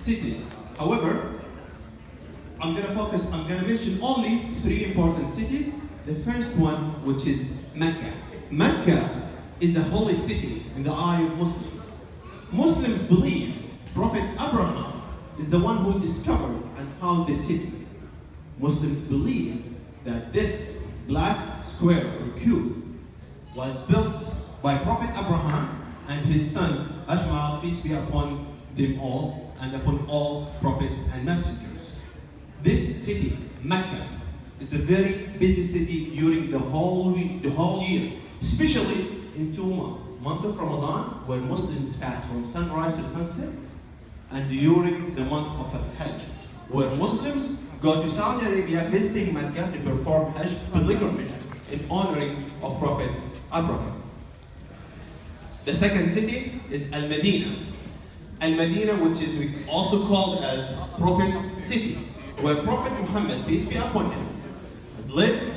cities. However, I'm gonna mention only 3 important cities. The first one, which is Mecca. Mecca is a holy city in the eye of Muslims. Muslims believe Prophet Abraham is the one who discovered and found this city. Muslims believe that this black square or cube was built by Prophet Abraham and his son Ishmael, peace be upon them all and upon all prophets and messengers. This city, Mecca, is a very busy city during the whole week, the whole year, especially in 2 months. Month of Ramadan, where Muslims fast from sunrise to sunset, and during the month of Hajj, where Muslims go to Saudi Arabia visiting Mecca to perform Hajj pilgrimage in honoring of Prophet Abraham. The second city is Al-Medina. Al-Medina, which is also called as Prophet's City, where Prophet Muhammad, peace be upon him, lived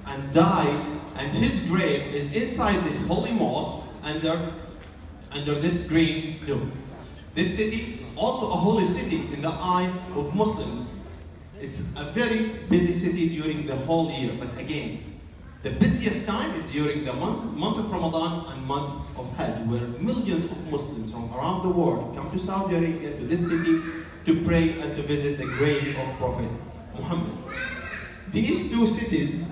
and died, and his grave is inside this holy mosque under this green dome. This city is also a holy city in the eye of Muslims. It's a very busy city during the whole year, but again, the busiest time is during the month of Ramadan and month of Hajj, where millions of Muslims from around the world come to Saudi Arabia, to this city, to pray and to visit the grave of Prophet Muhammad. These two cities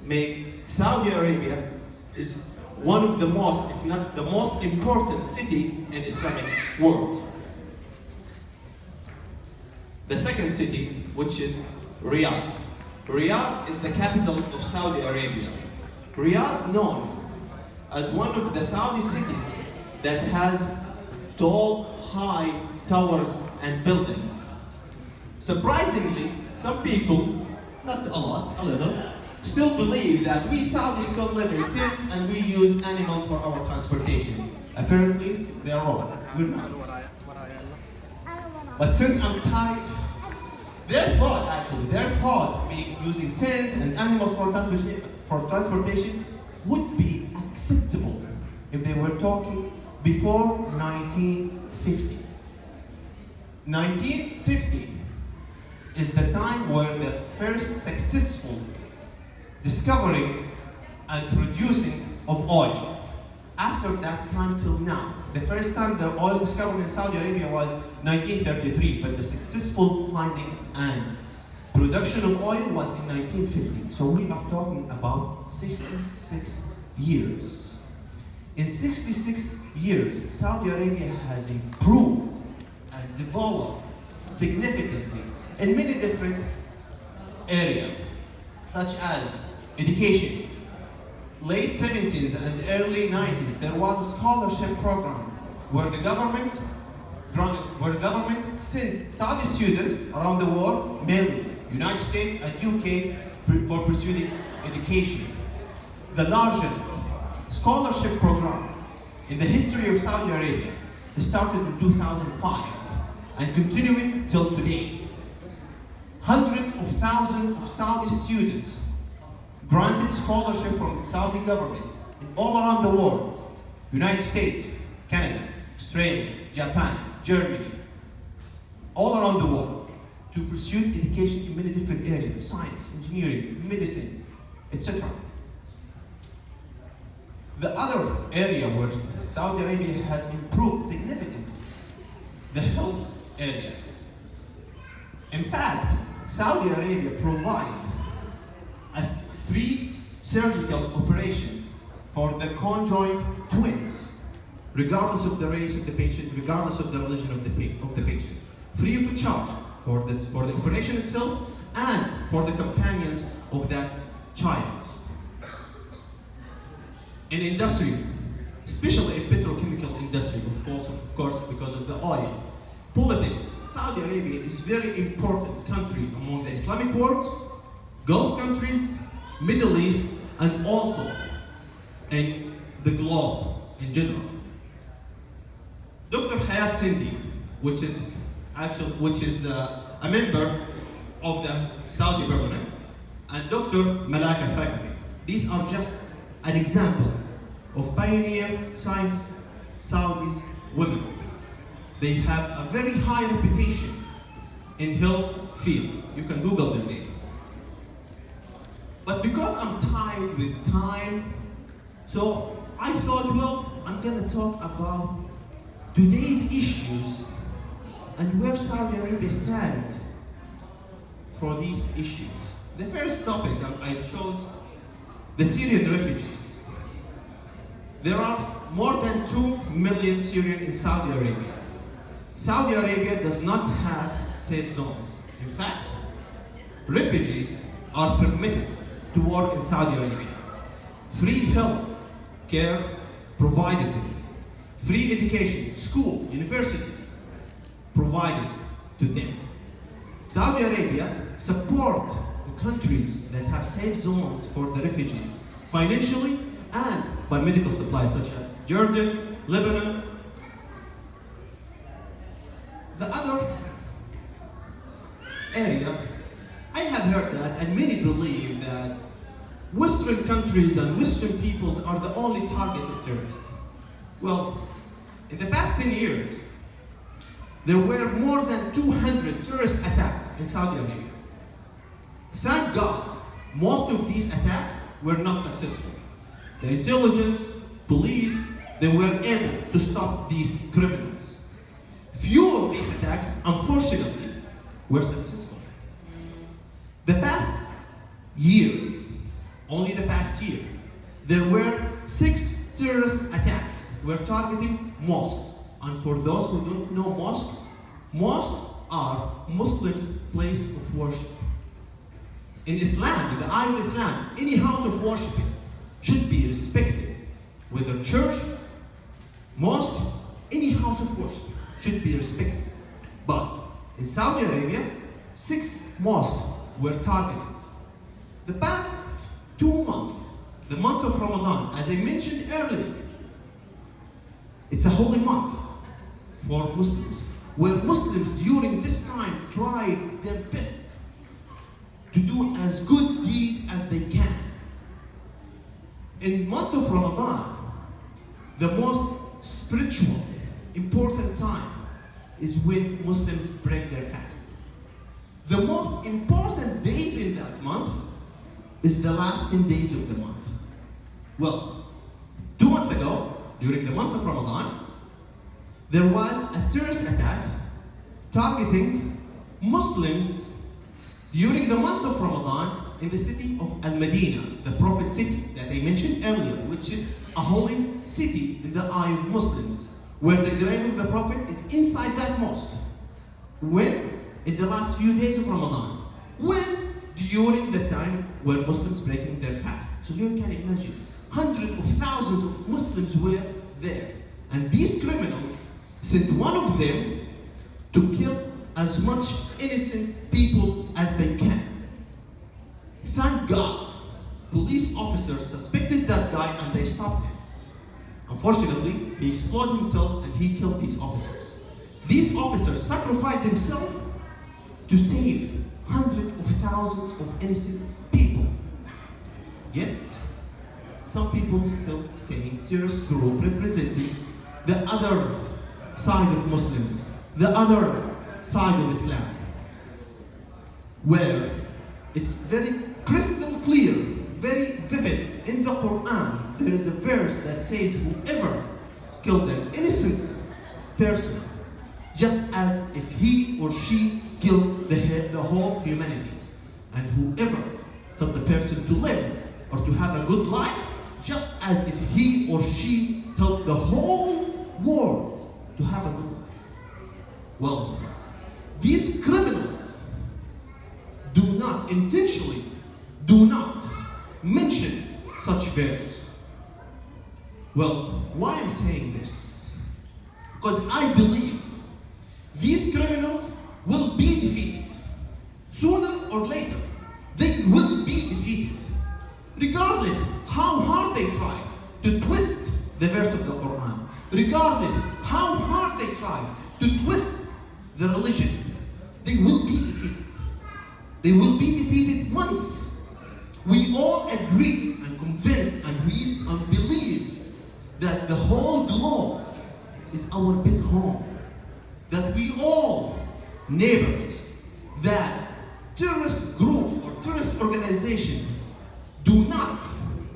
make Saudi Arabia is one of the most, if not the most important city in Islamic world. The second city, which is Riyadh. Riyadh is the capital of Saudi Arabia. Riyadh, known as one of the Saudi cities that has tall, high towers and buildings. Surprisingly, some people, not a lot, a little, still believe that we Saudis still live in tents and we use animals for our transportation. Apparently, they are wrong. We're not. But since I'm Thai, their thought being using tents and animals for transportation would be acceptable if they were talking before 1950s. 1950 is the time where the first successful discovering and producing of oil. After that time till now, the first time the oil discovered in Saudi Arabia was 1933, but the successful finding and production of oil was in 1950. So we are talking about 66 years. In 66 years, Saudi Arabia has improved and developed significantly in many different areas, such as education. Late 70s and early 90s, there was a scholarship program where the government sent Saudi students around the world, mainly United States and UK, for pursuing education. The largest scholarship program in the history of Saudi Arabia started in 2005 and continuing till today. Hundreds of thousands of Saudi students granted scholarship from Saudi government all around the world, United States, Canada, Australia, Japan, Germany, all around the world, to pursue education in many different areas, science, engineering, medicine, etc. The other area where Saudi Arabia has improved significantly, the health area. In fact, Saudi Arabia provides a 3 surgical operation for the conjoined twins, regardless of the race of the patient, regardless of the religion of the patient. Free of charge for the operation itself and for the companions of that child. In industry, especially in petrochemical industry, of course, because of the oil. Politics, Saudi Arabia is a very important country among the Islamic world, Gulf countries, Middle East, and also in the globe in general. Dr. Hayat Sindi, which is a member of the Saudi government, and Dr. Malaka Thaqafi. These are just an example of pioneer scientists, Saudis, women. They have a very high reputation in health field. You can Google their name. But because I'm tied with time, so I thought, well, I'm gonna talk about today's issues and where Saudi Arabia stands for these issues. The first topic I chose, the Syrian refugees. There are more than 2 million Syrians in Saudi Arabia. Saudi Arabia does not have safe zones. In fact, refugees are permitted to work in Saudi Arabia. Free health care provided to them. Free education, school, universities provided to them. Saudi Arabia support the countries that have safe zones for the refugees financially and by medical supplies such as Jordan, Lebanon. The other area, I have heard that, and many believe that Western countries and Western peoples are the only target of terrorists. Well, in the past 10 years, there were more than 200 terrorist attacks in Saudi Arabia. Thank God, most of these attacks were not successful. The intelligence, police, they were able to stop these criminals. Few of these attacks, unfortunately, were successful. The past year, only the past year, there were 6 terrorist attacks were targeting mosques. And for those who don't know mosques, mosques are Muslims' place of worship. In Islam, in the eye of Islam, any house of worship should be respected. Whether church, mosque, any house of worship should be respected. But in Saudi Arabia, 6 mosques were targeted. The past 2 months, the month of Ramadan, as I mentioned earlier, it's a holy month for Muslims, where Muslims during this time try their best to do as good deed as they can. In the month of Ramadan, the most spiritual, important time is when Muslims break their fast. The most important days in that month is the last 10 days of the month. Well, 2 months ago, during the month of Ramadan, there was a terrorist attack targeting Muslims during the month of Ramadan in the city of Al-Madinah, the Prophet city that I mentioned earlier, which is a holy city in the eye of Muslims, where the grave of the Prophet is inside that mosque. When? In the last few days of Ramadan. When? During the time where Muslims breaking their fast. So you can imagine, hundreds of thousands of Muslims were there. And these criminals sent one of them to kill as much innocent people as they can. Thank God, police officers suspected that guy and they stopped him. Unfortunately, he exploded himself and he killed these officers. These officers sacrificed themselves to save hundreds of thousands of innocent people. Yet, some people still say terrorist group representing the other side of Muslims, the other side of Islam, where it's very crystal clear, very vivid. In the Quran, there is a verse that says, whoever killed an innocent person, just as if he or she killed the whole humanity. And whoever helped the person to live or to have a good life, just as if he or she helped the whole world to have a good life. Well, these criminals do not intentionally, do not mention such verse. Well, why I'm saying this? Because I believe these criminals will be defeated. Sooner or later, they will be defeated. Regardless how hard they try to twist the verse of the Quran, regardless how hard they try to twist the religion, they will be defeated. They will be defeated once we all agree and convinced and we believe that the whole globe is our big home. that we all neighbors, that terrorist groups or terrorist organizations do not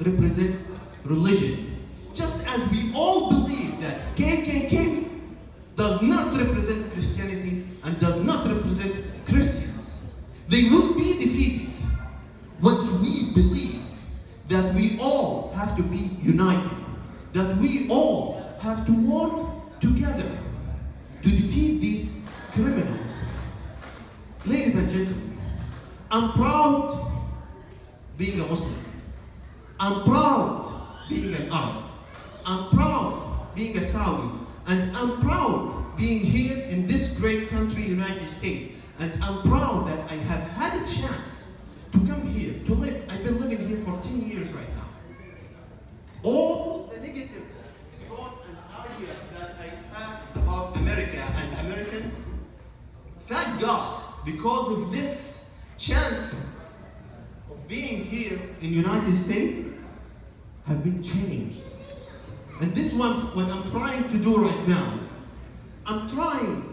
represent religion. Just as we all believe that KKK does not represent Christianity and does not represent Christians. They will be defeated once we believe that we all have to be united, that we all have to work together to defeat these criminals. Ladies and gentlemen, I'm proud being a Muslim. I'm proud being an Arab. I'm proud being a Saudi. And I'm proud being here in this great country, United States. And I'm proud that I have had a chance to come here, to live. I've been living here for 10 years right now. All the negative thoughts and ideas that I had about America and American, thank God, because of this chance of being here in United States, have been changed. And this one, what I'm trying to do right now, I'm trying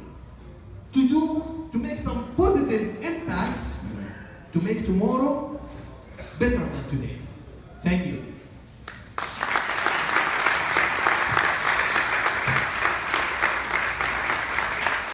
to make some positive impact to make tomorrow better than today. Thank you.